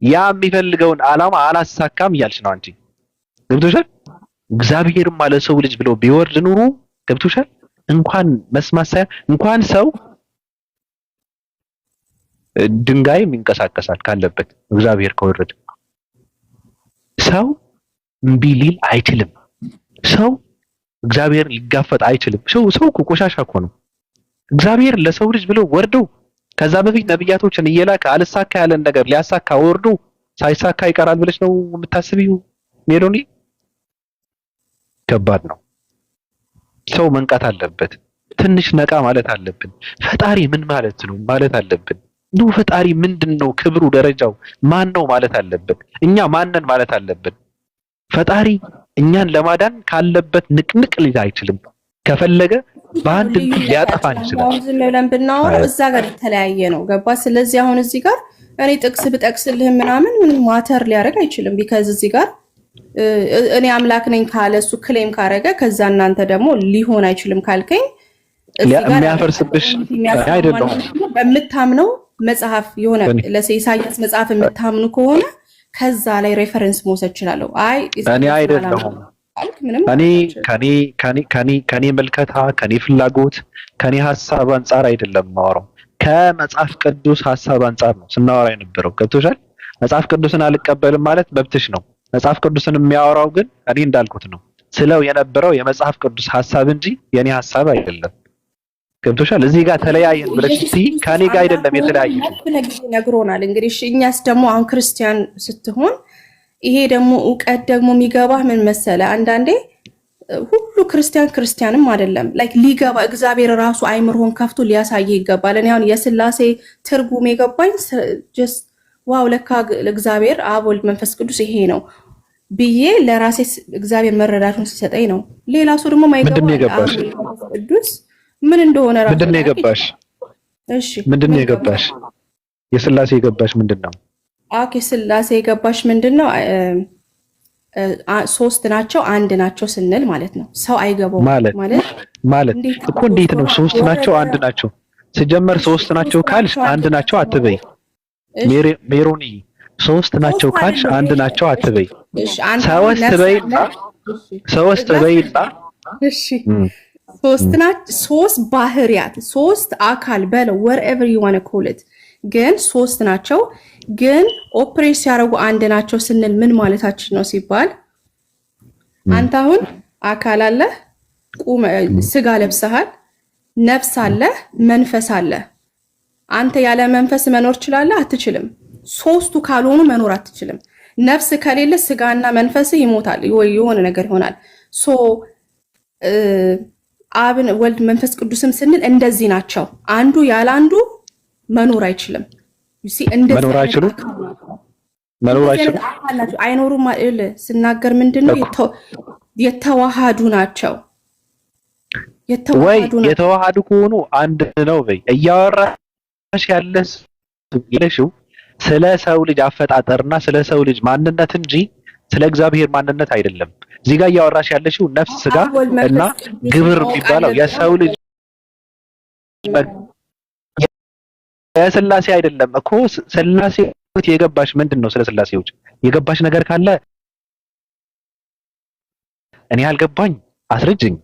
ያ የሚፈልገውን ዓላማ አላሳካም እያልሽ ነው አንቺ። ገብቶሻል? እግዚአብሔርም ማለት ሰው ልጅ ብሎ ቢወርድ ኑሮ ገብቶሻል? እንኳን መስማት ሳይሆን እንኳን ሰው ድንጋይም ይንቀሳቀሳል ካለበት። እግዚአብሔር ከወረደ ሰው እምቢ ሊል አይችልም። ሰው እግዚአብሔር ሊጋፈጥ አይችልም። ሰው እኮ ቆሻሻ እኮ ነው። እግዚአብሔር ለሰው ልጅ ብሎ ወርዶ ከዛ በፊት ነብያቶችን እየላከ አልሳካ ያለን ነገር ሊያሳካ ወርዶ ሳይሳካ ይቀራል ብለሽ ነው የምታስቢው? ሜሎኒ ከባድ ነው። ሰው መንቃት አለበት። ትንሽ ነቃ ማለት አለብን። ፈጣሪ ምን ማለት ነው ማለት አለብን። ነው ፈጣሪ ምንድነው? ክብሩ ደረጃው ማን ነው ማለት አለብን። እኛ ማንነን ማለት አለብን። ፈጣሪ እኛን ለማዳን ካለበት ንቅንቅ ሊል አይችልም። ከፈለገ በአንድ ሊያጠፋን ይችላል። ዝም ብለን ብናወራው እዛ ጋር የተለያየ ነው። ገባ? ስለዚህ አሁን እዚህ ጋር እኔ ጥቅስ ብጠቅስልህ ምናምን ምንም ማተር ሊያደርግ አይችልም። ቢካዝ እዚህ ጋር እኔ አምላክ ነኝ ካለ እሱ ክሌም ካረገ ከዛ እናንተ ደግሞ ሊሆን አይችልም ካልከኝ የሚያፈርስብሽ አይደለም። በምታምነው መጽሐፍ የሆነ ለኢሳያስ መጽሐፍ የምታምኑ ከሆነ ከዛ ላይ ሬፈረንስ መውሰድ እችላለሁ። አይ እኔ አይደለሁም ከኔ መልከታ ከኔ ፍላጎት ከኔ ሐሳብ አንፃር አይደለም ማወራው፣ ከመጽሐፍ ቅዱስ ሐሳብ አንፃር ነው ስናወራ የነበረው። ገብቶሻል? መጽሐፍ ቅዱስን አልቀበልም ማለት መብትሽ ነው። መጽሐፍ ቅዱስን የሚያወራው ግን እኔ እንዳልኩት ነው ስለው የነበረው የመጽሐፍ ቅዱስ ሐሳብ እንጂ የኔ ሐሳብ አይደለም። ገብቶሻል? እዚህ ጋር ተለያየን ብለሽ ከኔ ጋር አይደለም የተለያየው ነግሮናል። እንግዲህ እኛስ ደግሞ አሁን ክርስቲያን ስትሆን ይሄ ደግሞ እውቀት ደግሞ የሚገባህ ምን መሰለ፣ አንዳንዴ ሁሉ ክርስቲያንም አይደለም ላይክ ሊገባ እግዚአብሔር ራሱ አይምሮን ከፍቶ ሊያሳየ ይገባል። እኔ አሁን የሥላሴ ትርጉም የገባኝ ጀስት ዋው ለካ እግዚአብሔር አብ ወልድ መንፈስ ቅዱስ ይሄ ነው ብዬ ለራሴ እግዚአብሔር መረዳቱን ሲሰጠኝ ነው። ሌላ ሰው ደግሞ ማይገባው ቅዱስ ምን እንደሆነ ራሱ ምንድነው የገባሽ? እሺ ምንድነው የገባሽ? የሥላሴ የገባሽ ምንድነው? ኦኬ ሥላሴ የገባሽ ምንድነው? ሶስት ናቸው አንድ ናቸው ስንል ማለት ነው። ሰው አይገባው ማለት እኮ እንዴት ነው ሶስት ናቸው አንድ ናቸው? ሲጀመር ሶስት ናቸው ካልሽ አንድ ናቸው አትበይ። ሜሮኒ ሶስት ናቸው ካልሽ አንድ ናቸው አትበይ። ሶስት በይና እሺ ሶስት ባህሪያት ሶስት አካል በለው whatever you want to call it ግን ሶስት ናቸው። ግን ኦፕሬት ሲያደርጉ አንድ ናቸው ስንል ምን ማለታችን ነው ሲባል አንተ አሁን አካል አለ፣ ስጋ ለብሰሃል፣ ነፍስ አለ፣ መንፈስ አለ። አንተ ያለ መንፈስ መኖር ትችላለህ? አትችልም። ሶስቱ ካልሆኑ መኖር አትችልም። ነፍስ ከሌለ ስጋና መንፈስ ይሞታል ወይ የሆነ ነገር ይሆናል። አብን ወልድ መንፈስ ቅዱስም ስንል እንደዚህ ናቸው። አንዱ ያለ አንዱ መኖር አይችልም። መኖር አይችሉም። አይኖሩም ማለት ስናገር ምንድነው የተዋሃዱ ናቸው። የተዋሃዱ ከሆኑ አንድ ነው በይ። እያወራሽ ያለሽው ስለ ሰው ልጅ አፈጣጠርና ስለ ሰው ልጅ ማንነት እንጂ ስለ እግዚአብሔር ማንነት አይደለም። እዚህ ጋር እያወራሽ ያለሽው ነፍስ፣ ስጋ እና ግብር የሚባለው የሰው ልጅ የሥላሴ አይደለም እኮ። ሥላሴ የገባሽ ምንድነው? ስለ ሥላሴዎች የገባሽ ነገር ካለ እኔ አልገባኝ አስረጅኝ።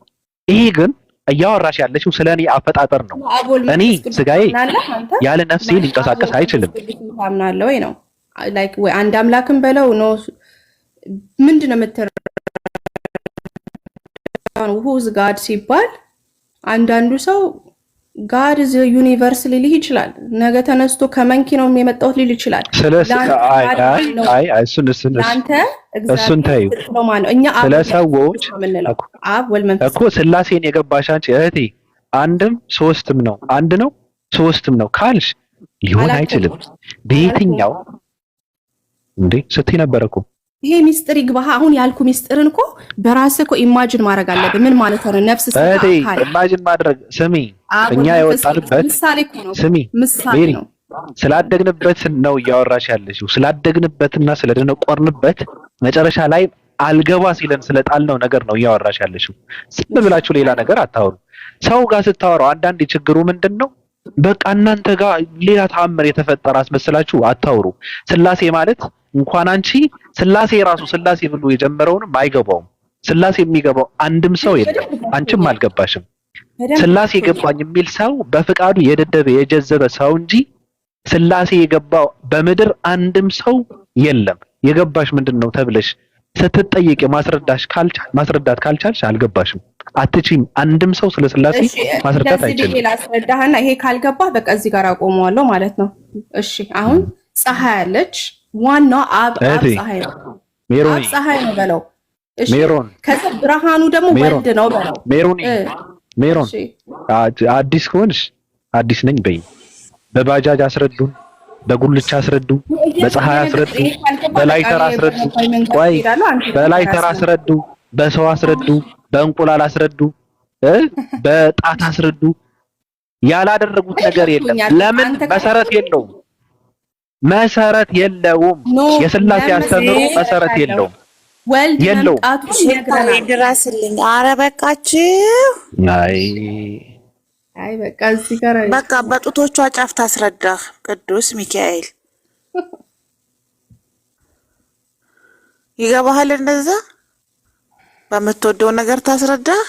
ይሄ ግን እያወራሽ ያለሽው ስለኔ አፈጣጠር ነው። እኔ ስጋዬ ያለ ነፍሴ ሊንቀሳቀስ አይችልም። ታምናለህ ወይ ነው ላይክ ወይ አንድ አምላክም በለው ነው ምንድነው የምትረዳው? who's God ሲባል አንዳንዱ ሰው God is a universe ሊልህ ይችላል። ነገ ተነስቶ ከመንኪ ነው የመጣሁት ሊል ይችላል። እሱን ተይው። ስለ ሰዎች እኮ ሥላሴን የገባሽ አንቺ እህቴ አንድም ሶስትም ነው አንድ ነው ሶስትም ነው ካልሽ ሊሆን አይችልም። በየትኛው እንዴ ስትይ ነበር እኮ ይሄ ሚስጥር ይግባህ። አሁን ያልኩ ሚስጥርን እኮ በራስህ እኮ ኢማጂን ማድረግ አለብህ። ምን ማለት ነው? ነፍስ እህቴ ኢማጂን ማድረግ ስሚ፣ እኛ የወጣንበት ስሚ ሜሪ ስላደግንበት ነው እያወራሽ ያለሽው። ስላደግንበትና ስለደነቆርንበት መጨረሻ ላይ አልገባ ሲለን ስለጣልነው ነገር ነው እያወራሽ ያለሽው። ዝም ብላችሁ ሌላ ነገር አታወሩ። ሰው ጋር ስታወራው አንዳንድ ችግሩ ምንድነው? በቃ እናንተ ጋር ሌላ ተአምር የተፈጠረ አስመስላችሁ አታውሩ። ሥላሴ ማለት እንኳን አንቺ ሥላሴ ራሱ ሥላሴ ብሎ የጀመረውንም አይገባውም። ሥላሴ የሚገባው አንድም ሰው የለም። አንቺም አልገባሽም። ሥላሴ የገባኝ የሚል ሰው በፍቃዱ የደደበ የጀዘበ ሰው እንጂ ሥላሴ የገባው በምድር አንድም ሰው የለም። የገባሽ ምንድነው ተብለሽ ስትጠየቂ ማስረዳት ካልቻልሽ አልገባሽም። አትችይም። አንድም ሰው ስለ ሥላሴ ማስረዳት አይችልም። ላስረዳህና ይሄ ካልገባ በቃ እዚህ ጋር አቆመዋለሁ ማለት ነው። እሺ አሁን ፀሐይ አለች። ዋናው አብ ፀሐይ ነው። አብ ፀሐይ ነው በለው። እሺ ከዛ ብርሃኑ ደግሞ ወልድ ነው በለው። ሜሮን አዲስ ከሆንሽ አዲስ ነኝ በይ። በባጃጅ አስረዱን፣ በጉልቻ አስረዱ፣ በፀሐይ አስረዱ፣ በላይተር አስረዱ፣ ቆይ በላይተር አስረዱ፣ በሰው አስረዱ፣ በእንቁላል አስረዱ፣ በጣት አስረዱ። ያላደረጉት ነገር የለም። ለምን? መሰረት የለውም። የሥላሴ አስተምሮ መሰረት የለውም። ወልድ መምጣቱ ይነግረናል። ድረስልኝ። ኧረ በቃችሁ። አይ በቃ እዚህ ጋር በቃ በጡቶቿ ጫፍ ታስረዳህ ቅዱስ ሚካኤል ይገባሃል። እንደዛ በምትወደው ነገር ታስረዳህ።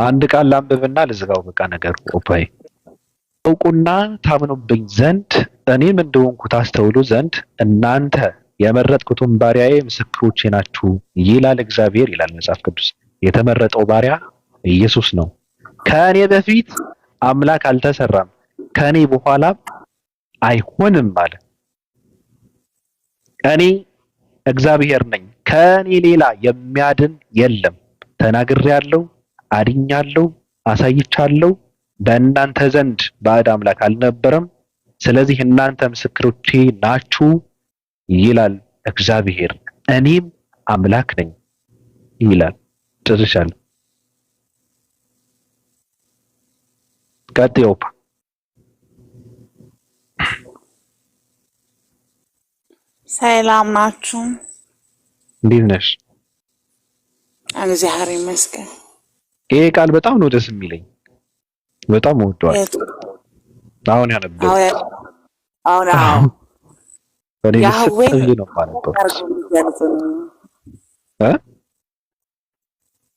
አንድ ቃል ላንብብና ልዝጋው። በቃ ነገሩ ኦፓይ ታውቁና ታምኑብኝ ዘንድ እኔም እንደሆንኩ ታስተውሉ ዘንድ እናንተ የመረጥኩትን ባሪያዬ ምስክሮቼ ናችሁ ይላል እግዚአብሔር ይላል መጽሐፍ ቅዱስ። የተመረጠው ባሪያ ኢየሱስ ነው። ከእኔ በፊት አምላክ አልተሰራም፣ ከእኔ በኋላም አይሆንም አለ። እኔ እግዚአብሔር ነኝ፣ ከእኔ ሌላ የሚያድን የለም። ተናግሬያለሁ፣ አድኛለሁ፣ አሳይቻለሁ። በእናንተ ዘንድ ባዕድ አምላክ አልነበረም። ስለዚህ እናንተ ምስክሮቼ ናችሁ ይላል እግዚአብሔር። እኔም አምላክ ነኝ ይላል። ጨርሻለሁ። ቀጥዩ። ሰላም ናችሁ? እንዴት ነሽ? እግዚአብሔር ይመስገን። ይሄ ቃል በጣም ነው ደስ የሚለኝ፣ በጣም ወደዋለሁ። አሁን ያነበው አሁን በኔ ያህዌን ነው ማለት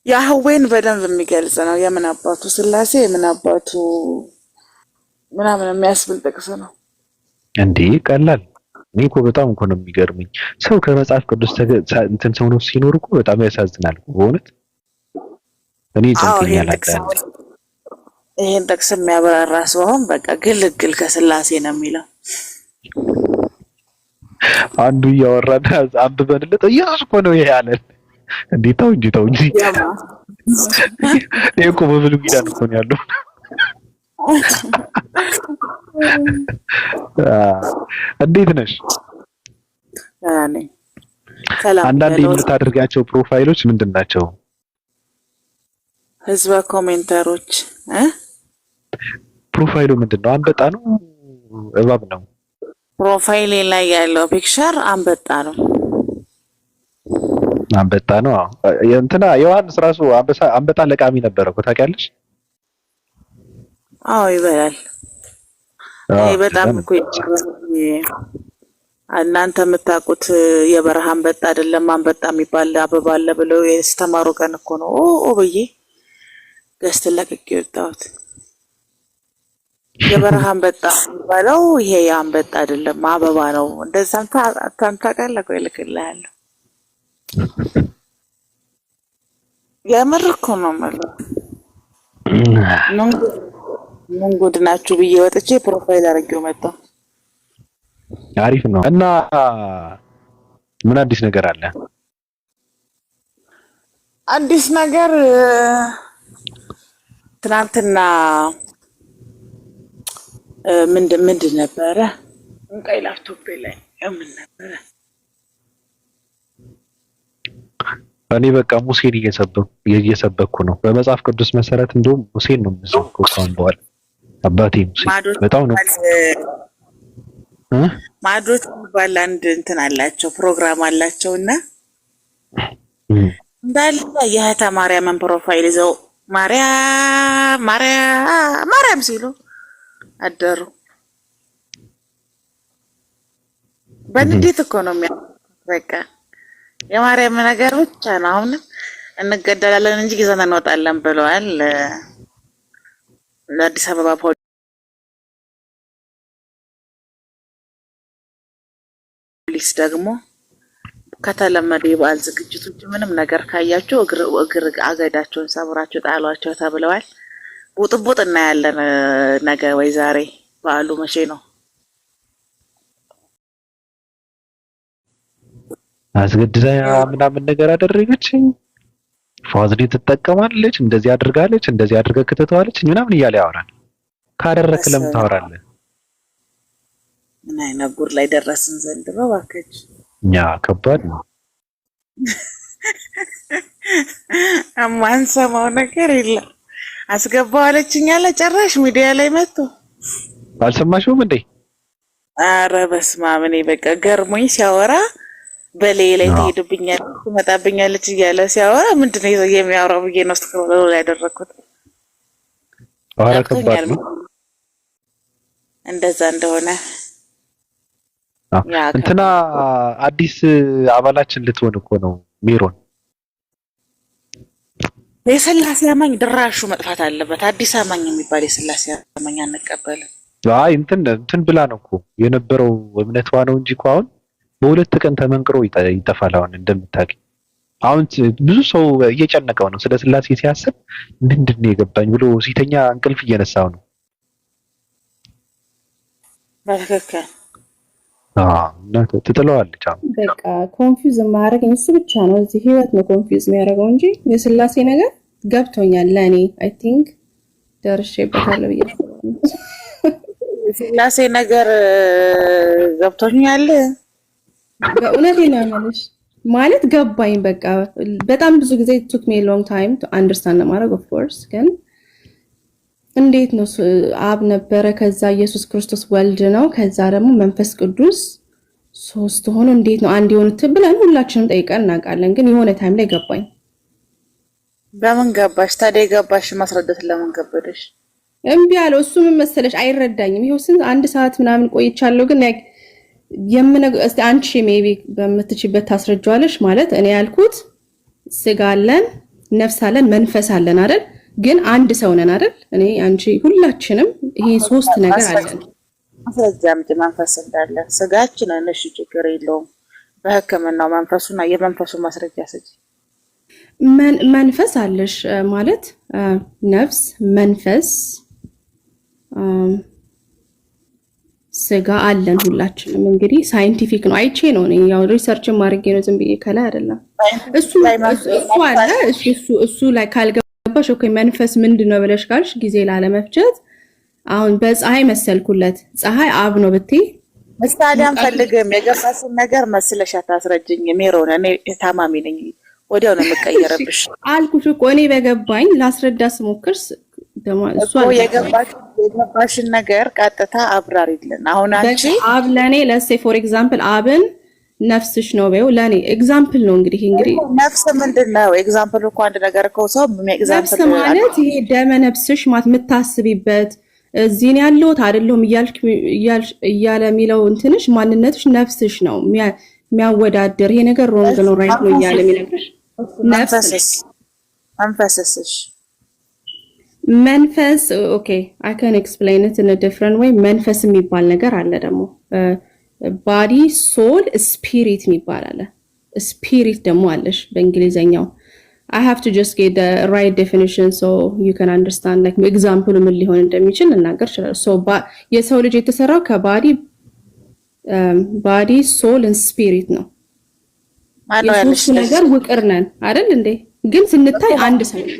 ያህዌን በደንብ የሚገልጽ ነው። የምን አባቱ ስላሴ የምን አባቱ ምናምን የሚያስብል ጥቅስ ነው እንዴ! ቀላል። እኔ እኮ በጣም እኮ ነው የሚገርመኝ ሰው ከመጽሐፍ ቅዱስ እንትን ሰው ነው ሲኖር እኮ በጣም ያሳዝናል በእውነት። እኔ ጭንቅኛል አዳን ይሄን ጥቅስ የሚያበራራ ሰው አሁን በቃ ግልግል ከስላሴ ነው የሚለው። አንዱ እያወራና አንብበንለት ኢየሱስ እኮ ነው ይሄ ያለን። እንዴ ተው እንጂ ይሄ እኮ በብሉይ ኪዳን እኮ ነው ያለው። እንዴት ነሽ? አንዳንዴ የምታደርጋቸው ፕሮፋይሎች ምንድን ናቸው? ህዝበ ኮሜንተሮች ፕሮፋይሉ ምንድን ነው? አንበጣ ነው እባብ ነው? ፕሮፋይሌ ላይ ያለው ፒክቸር አንበጣ ነው። አንበጣ ነው። እንትና ዮሐንስ ራሱ አንበጣ ለቃሚ ነበረ እኮ ታውቂያለሽ? አዎ ይበላል። አይ በጣም እኮ እናንተ የምታውቁት የበረሃ አንበጣ አይደለም አንበጣ የሚባል አበባ አለ ብለው ያስተማሩ ቀን እኮ ነው ብዬ ገስት ለቅቄ ወጣሁት። የበረሃ አንበጣ የሚባለው ይሄ አንበጣ አይደለም አበባ ነው። እንደዛ ታውቃለህ እኮ እልክልሃለሁ። የምር እኮ ነው ማለት ምን ጉድ ናችሁ ብዬ ወጥቼ ፕሮፋይል አድርጌው መጣሁ። አሪፍ ነው። እና ምን አዲስ ነገር አለ? አዲስ ነገር ትናንትና ምንድን ነበረ? እንቀይ ላፕቶፕ ላይ ምን ነበረ? እኔ በቃ ሙሴን እየሰበኩ ነው። በመጽሐፍ ቅዱስ መሰረት እንደውም ሙሴን ነው የምሰብከው ካሁን በኋላ። አባቴ ሙሴ በጣም ነው ማዶት የሚባል አንድ እንትን አላቸው ፕሮግራም አላቸውና እንዳለ የእህተ ማርያምን ፕሮፋይል ይዘው ማርያም ሲሉ አደሩ። በንዴት እኮ ነው በቃ የማርያም ነገር ብቻ ነው። አሁንም እንገደላለን እንጂ ጊዜና እንወጣለን ብለዋል። ለአዲስ አበባ ፖሊስ ደግሞ ከተለመደ የበዓል ዝግጅቶች ምንም ነገር ካያችሁ እግር አገዳቸውን ሰብራችሁ ጣሏቸው ተብለዋል። ቡጥቡጥ እናያለን ነገ ወይ ዛሬ። በዓሉ መቼ ነው? አስገድዳ ምናምን ነገር አደረገችኝ። ፋዝሊ ትጠቀማለች፣ እንደዚህ አድርጋለች፣ እንደዚህ አድርጋ ከተተዋለች ምናምን እያለ ያወራል። ካደረክ ለምን ታወራለህ? ምን አይነት ጉር ላይ ደረስን ዘንድሮ እባክህ። ኛ ከባድ ነው። አማንሰማው ነገር የለም። አስገባው አለችኝ አለ ጭራሽ ሚዲያ ላይ መጥቶ። አልሰማሽውም እንዴ? ኧረ በስመ አብ። እኔ በቃ ገርሞኝ ሲያወራ በሌላ ትሄድብኛለች ትመጣብኛለች እያለ ሲያወራ ምንድነው የሚያወራው ብዬ ነው ስክሮል ላይ ያደረኩት። ኧረ ከባድ ነው እንደዛ እንደሆነ። እንትና አዲስ አባላችን ልትሆን እኮ ነው ሜሮን። የስላሴ አማኝ ድራሹ መጥፋት አለበት። አዲስ አማኝ የሚባል የስላሴ አማኝ አንቀበልም። አይ እንትን ብላ ነው እኮ የነበረው እምነቷ ነው እንጂ እኮ አሁን በሁለት ቀን ተመንቅሮ ይጠፋል። አሁን እንደምታውቂ አሁን ብዙ ሰው እየጨነቀው ነው ስለ ስላሴ ሲያስብ ምንድነው የገባኝ ብሎ ሲተኛ እንቅልፍ እየነሳው ነው። በትክክል ትጥለዋለች። በቃ ኮንፊውዝ ማድረግ እሱ ብቻ ነው። እዚህ ህይወት ነው ኮንፊውዝ የሚያደርገው እንጂ የስላሴ ነገር ገብቶኛል። ለእኔ አይ ቲንክ ደርሼበታለሁ ብዬ የስላሴ ነገር ገብቶኛል። በእውነት ነው ያለሽ ማለት ገባኝ። በቃ በጣም ብዙ ጊዜ took me a long time to understand ለማድረግ of course ግን እንዴት ነው አብ ነበረ፣ ከዛ ኢየሱስ ክርስቶስ ወልድ ነው፣ ከዛ ደግሞ መንፈስ ቅዱስ ሶስት ሆኖ እንዴት ነው አንድ የሆኑት ብለን ሁላችንም ጠይቀን እናውቃለን። ግን የሆነ ታይም ላይ ገባኝ። በምን ገባሽ ታዲያ? የገባሽ ማስረዳት ለምን ከበደሽ? እምቢ አለው። እሱ ምን መሰለሽ አይረዳኝም። ይኸው ስንት 1 ሰዓት ምናምን ቆይቻለሁ። ግን እስቲ አንቺ ሜቢ በምትችበት ታስረጃዋለሽ። ማለት እኔ ያልኩት ስጋ አለን፣ ነፍስ አለን፣ መንፈስ አለን አይደል? ግን አንድ ሰው ነን አይደል? እኔ አንቺ ሁላችንም ይሄ 3 ነገር አለን። አስረጃም መንፈስ እንዳለ ስጋችን እሺ ችግር የለውም። በሕክምናው መንፈሱና የመንፈሱ ማስረጃ ስጪ። መንፈስ አለሽ ማለት ነፍስ፣ መንፈስ፣ ስጋ አለን ሁላችንም። እንግዲህ ሳይንቲፊክ ነው፣ አይቼ ነው እኔ ያው ሪሰርችን ማድረግ ነው፣ ዝም ብዬ ከላይ አይደለም። እሱ አለ እሱ ላይ ካልገባሽ ኦኬ መንፈስ ምንድነው ብለሽ ካልሽ ጊዜ ላለመፍጀት አሁን በፀሐይ መሰልኩለት። ፀሐይ አብ ነው ብትይ ምሳሌ አንፈልግም። የገባሽን ነገር መስለሽ አታስረጅኝ ሜሮን። እኔ ታማሚ ነኝ፣ ወዲያው ነው የምቀየረብሽ አልኩሽ እኮ። እኔ በገባኝ ላስረዳ ስሞክርስ እሱ የገባሽን ነገር ቀጥታ አብራሪልን። አሁን አንቺ አብ ለኔ ለሴ ፎር ኤግዛምፕል አብን ነፍስሽ ነው በይው ለኔ ኤግዛምፕል ነው። እንግዲህ ነፍስ ምንድነው? ኤግዛምፕል እኮ አንድ ነገር እኮ ሰው ኤግዛምፕል ማለት ይሄ ደመ ነፍስሽ ማለት የምታስቢበት እዚህ ነው ያለሁት አይደለም እያለ የሚለው እንትንሽ ማንነትሽ ነፍስሽ ነው የሚያወዳድር። ይሄ ነገር ሮንግ ነው ራይት ነው እያለ የሚነግርሽ መንፈስሽ መንፈስ ኦኬ አይ ካን ኤክስፕሌን ኢት ኢን አ ዲፍረንት ዌይ። መንፈስ የሚባል ነገር አለ ደግሞ ባዲ ሶል ስፒሪት የሚባል አለ። ስፒሪት ደግሞ አለሽ በእንግሊዘኛው። I have to just get the right definition so you can understand like example ምን ሊሆን እንደሚችል እናገር ይችላል። so የሰው ልጅ የተሰራው ከባዲ ባዲ ሶል and spirit ነው። የሶስቱ ነገር ውቅር ነን አይደል እንዴ? ግን ስንታይ አንድ ሰው ነው።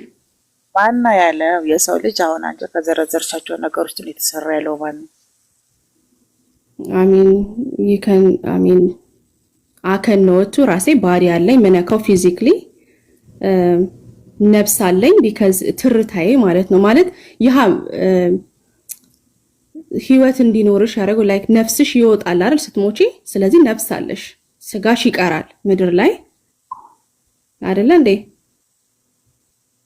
ማነው ያለው የሰው ልጅ? አሁን አንተ ከዘረዘርሻቸው ነገሮች ነው የተሰራ ያለው ማነው? አከን ነው እቱ ራሴ ባዲ አለኝ ምነካው ፊዚክሊ ነፍስ አለኝ ቢካዝ ትርታዬ ማለት ነው። ማለት ይሄ ህይወት እንዲኖርሽ ያደረገው ላይክ ነፍስሽ ይወጣል አይደል ስትሞቺ። ስለዚህ ነፍስ አለሽ፣ ስጋሽ ይቀራል ምድር ላይ አይደለ እንዴ?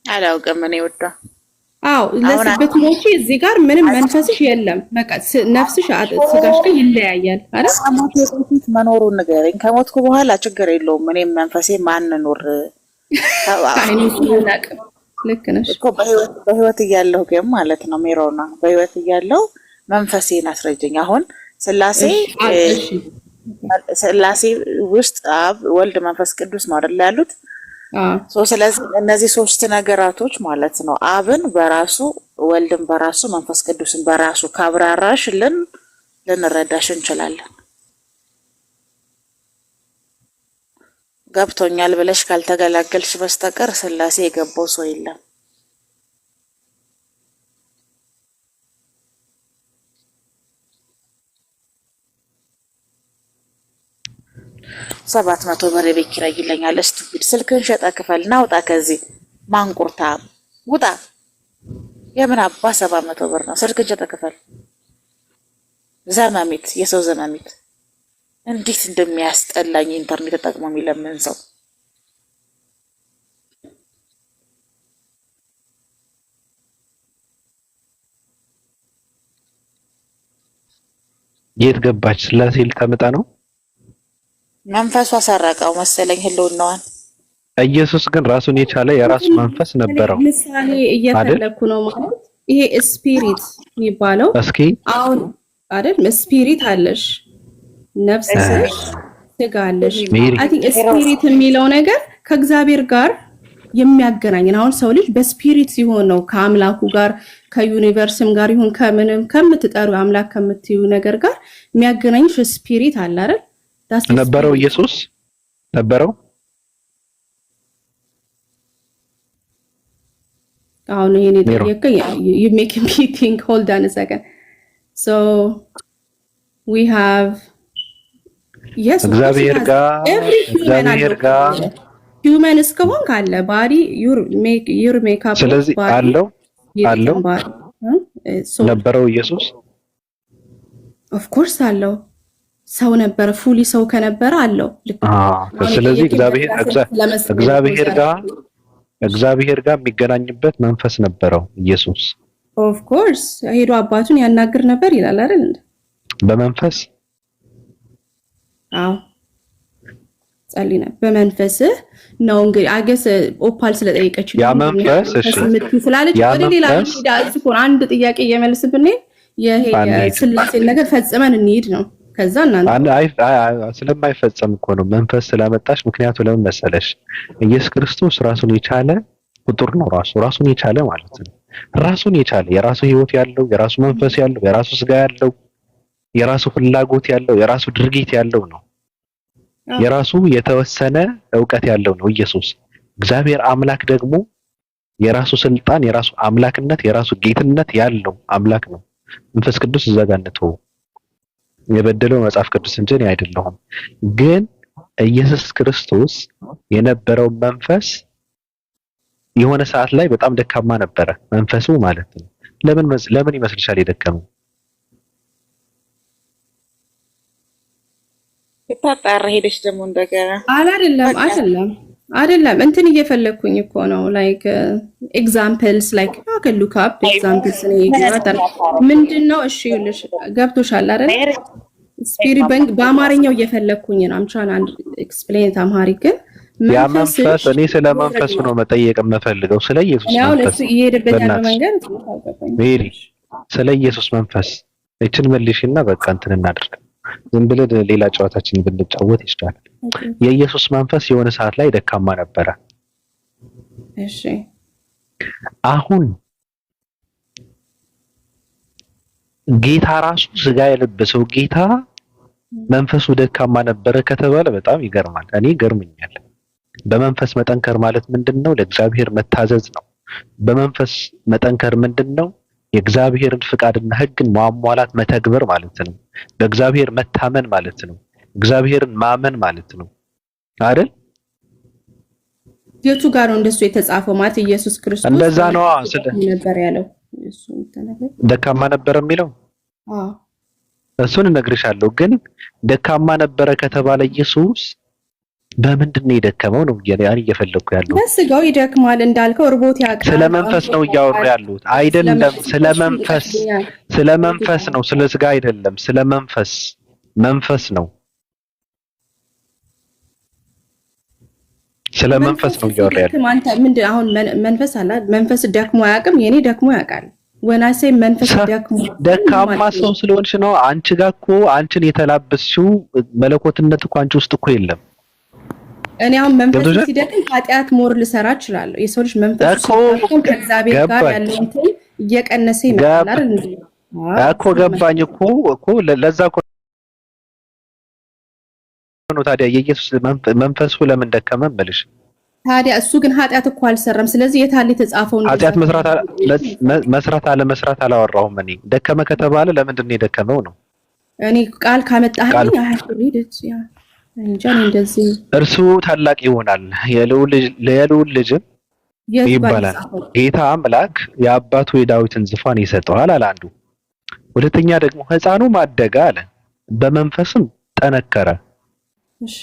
አላውቅም እኔ ወጣ አው ለስበት ሞቺ እዚህ ጋር ምንም መንፈስሽ የለም። በቃ ነፍስሽ ስጋሽ ጋር ይለያያል አይደል? ከሞት በፊት መኖሩን ንገረኝ። ከሞትኩ በኋላ ችግር የለውም። እኔም መንፈሴ ማን ኖር ልክ ነሽ እኮ በህይወት እያለሁ ግን ማለት ነው ሜሮና፣ በህይወት እያለሁ መንፈሴን አስረጅኝ። አሁን ስላሴ ውስጥ አብ፣ ወልድ፣ መንፈስ ቅዱስ ነው አይደል ያሉት? ስለዚህ እነዚህ 3 ነገራቶች ማለት ነው አብን በራሱ ወልድን በራሱ መንፈስ ቅዱስን በራሱ ካብራራሽ ልንረዳሽ እንችላለን። ገብቶኛል ብለሽ ካልተገላገልሽ በስተቀር ስላሴ የገባው ሰው የለም። ሰባት 700 ብር የቤት ኪራይ ይለኛል። ስቱፒድ ስልክን ሸጠ ክፈል ናውጣ ከዚህ ማንቁርታ ውጣ። የምን አባ 700 ብር ነው? ስልክን ሸጠ ክፈል። ዘመሚት የሰው ዘመሚት እንዴት እንደሚያስጠላኝ ኢንተርኔት ተጠቅሞ የሚለምን ሰው። የት ገባች? ስላሴ ልታመጣ ነው። መንፈሷ ሰረቀው መሰለኝ ህልውናዋን። ኢየሱስ ግን ራሱን የቻለ የራሱ መንፈስ ነበረው። ምሳሌ እየፈለኩ ነው ማለት ይሄ ስፒሪት የሚባለው እስኪ አሁን አይደል ስፒሪት አለሽ፣ ነፍስ አለሽ፣ ስጋ አለሽ። አይ ቲንክ ስፒሪት የሚለው ነገር ከእግዚአብሔር ጋር የሚያገናኝን አሁን ሰው ልጅ በስፒሪት ሲሆን ነው ከአምላኩ ጋር ከዩኒቨርስም ጋር ይሁን ከምንም ከምትጠሩ አምላክ ከምትዩ ነገር ጋር የሚያገናኝሽ ስፒሪት አለ አይደል? ነበረው ኢየሱስ ነበረው። አሁን ይሄን የጠየቀኝ you make me think hold on a second so we have yes እግዚአብሔር ጋር human እስከሆን ካለ body your makeup ስለዚህ አለው ነበረው ኢየሱስ of course አለው። ሰው ነበር ፉሊ ሰው ከነበረ አለው። ስለዚህ እግዚአብሔር እግዚአብሔር ጋር የሚገናኝበት መንፈስ ነበረው ኢየሱስ። ኦፍ ኮርስ ሄዶ አባቱን ያናግር ነበር ይላል አይደል እንዴ? በመንፈስ አዎ ጸልይ ነበር በመንፈስህ ነው። እንግዲህ አገስ ኦፓል ስለጠየቀች ያ መንፈስ እሺ ስላለች ወደ ሌላ ዳስ አንድ ጥያቄ እየመልስብን የስላሴን ነገር ፈጽመን እንሂድ ነው። ከዛ እናንተ ስለማይፈጸም እኮ ነው መንፈስ ስላመጣሽ። ምክንያቱ ለምን መሰለሽ? ኢየሱስ ክርስቶስ ራሱን የቻለ ፍጡር ነው። ራሱን የቻለ ማለት ነው። ራሱን የቻለ የራሱ ህይወት ያለው፣ የራሱ መንፈስ ያለው፣ የራሱ ስጋ ያለው፣ የራሱ ፍላጎት ያለው፣ የራሱ ድርጊት ያለው ነው። የራሱ የተወሰነ ዕውቀት ያለው ነው ኢየሱስ። እግዚአብሔር አምላክ ደግሞ የራሱ ስልጣን፣ የራሱ አምላክነት፣ የራሱ ጌትነት ያለው አምላክ ነው። መንፈስ ቅዱስ ዘጋነቱ የበደለው መጽሐፍ ቅዱስ እንጂ እኔ አይደለሁም። ግን ኢየሱስ ክርስቶስ የነበረው መንፈስ የሆነ ሰዓት ላይ በጣም ደካማ ነበረ መንፈሱ ማለት ነው። ለምን ይመስልሻል የደከመው? ተጣጣረ ሄደሽ ደግሞ እንደገና አይደለም እንትን እየፈለኩኝ እኮ ነው። ላይክ ኤግዛምፕልስ ላይክ አከ ሉክ አፕ ኤግዛምፕልስ ነው ይገባታል። ምንድነው? እሺ ይኸውልሽ ገብቶሻል አይደል? ስፒሪት ባንክ በአማርኛው እየፈለኩኝ ነው። አምቻን አንድ ኤክስፕሌን አምሃሪክ ግን ያ መንፈስ እኔ ስለ መንፈስ ነው መጠየቅ የምፈልገው፣ ስለ ኢየሱስ መንፈስ ይሄድበት ያለው መንገድ ታውቀበኝ ሜሪ፣ ስለ ኢየሱስ መንፈስ እችን መልሽና በቃ እንትን እናድርግ። ዝም ብለን ሌላ ጨዋታችን ብንጫወት ይችላል። የኢየሱስ መንፈስ የሆነ ሰዓት ላይ ደካማ ነበረ። እሺ አሁን ጌታ ራሱ ስጋ የለበሰው ጌታ መንፈሱ ደካማ ነበረ ከተባለ በጣም ይገርማል። እኔ ገርምኛል። በመንፈስ መጠንከር ማለት ምንድነው? ለእግዚአብሔር መታዘዝ ነው። በመንፈስ መጠንከር ምንድነው? የእግዚአብሔርን ፍቃድና ሕግን ማሟላት መተግበር ማለት ነው። በእግዚአብሔር መታመን ማለት ነው። እግዚአብሔርን ማመን ማለት ነው አይደል? የቱ ጋር ነው እንደሱ የተጻፈው? ማለት ኢየሱስ ክርስቶስ እንደዛ ነው ነበር ያለው። እሱ ደካማ ነበር የሚለው እሱን እነግርሻለሁ። ግን ደካማ ነበረ ከተባለ ኢየሱስ በምንድን ነው የደከመው ነው ያን እየፈለኩ ያለው። በስጋው ይደክማል እንዳልከው እርቦት ያውቃል። ስለ መንፈስ ነው እያወሩ ያሉት አይደለም። ስለ መንፈስ ነው፣ ስለ ስጋ አይደለም። ስለ መንፈስ ነው። ስለ መንፈስ ነው እያወሩ ያሉት። አንተ ምንድን አሁን መንፈስ አለ። መንፈስ ደክሞ አያውቅም። የኔ ደክሞ ያውቃል። ወናሴ መንፈስ ደካማ ሰው ስለሆንሽ ነው። አንቺ ጋር እኮ አንቺን የተላበስሽው መለኮትነት እኮ አንቺ ውስጥ እኮ የለም። እኔ አሁን መንፈስ ሲደክም ኃጢአት ሞር ልሰራ እችላለሁ። የሰው ልጅ መንፈስ ሲደክም ከእግዚአብሔር ጋር ያለው እንትን እየቀነሰ ይመጣል አይደል? እኮ ገባኝ እኮ ለዛ እኮ ነው። ታዲያ የኢየሱስ መንፈሱ ለምን ደከመ እምልሽ። ታዲያ እሱ ግን ኃጢአት እኮ አልሰራም። ስለዚህ የታለ የተጻፈው ነው? ኃጢአት መስራት አላወራሁም። እኔ ደከመ ከተባለ ለምንድን ነው የደከመው ነው? እኔ ቃል ካመጣህልኝ አያስፈልግም ያ እንጃ እንደዚህ እርሱ ታላቅ ይሆናል የልዑል ልጅም ይባላል። ጌታ አምላክ የአባቱ የዳዊትን ዙፋን ይሰጠዋል አለ አንዱ። ሁለተኛ ደግሞ ሕፃኑ ማደገ አለ፣ በመንፈስም ጠነከረ። እሺ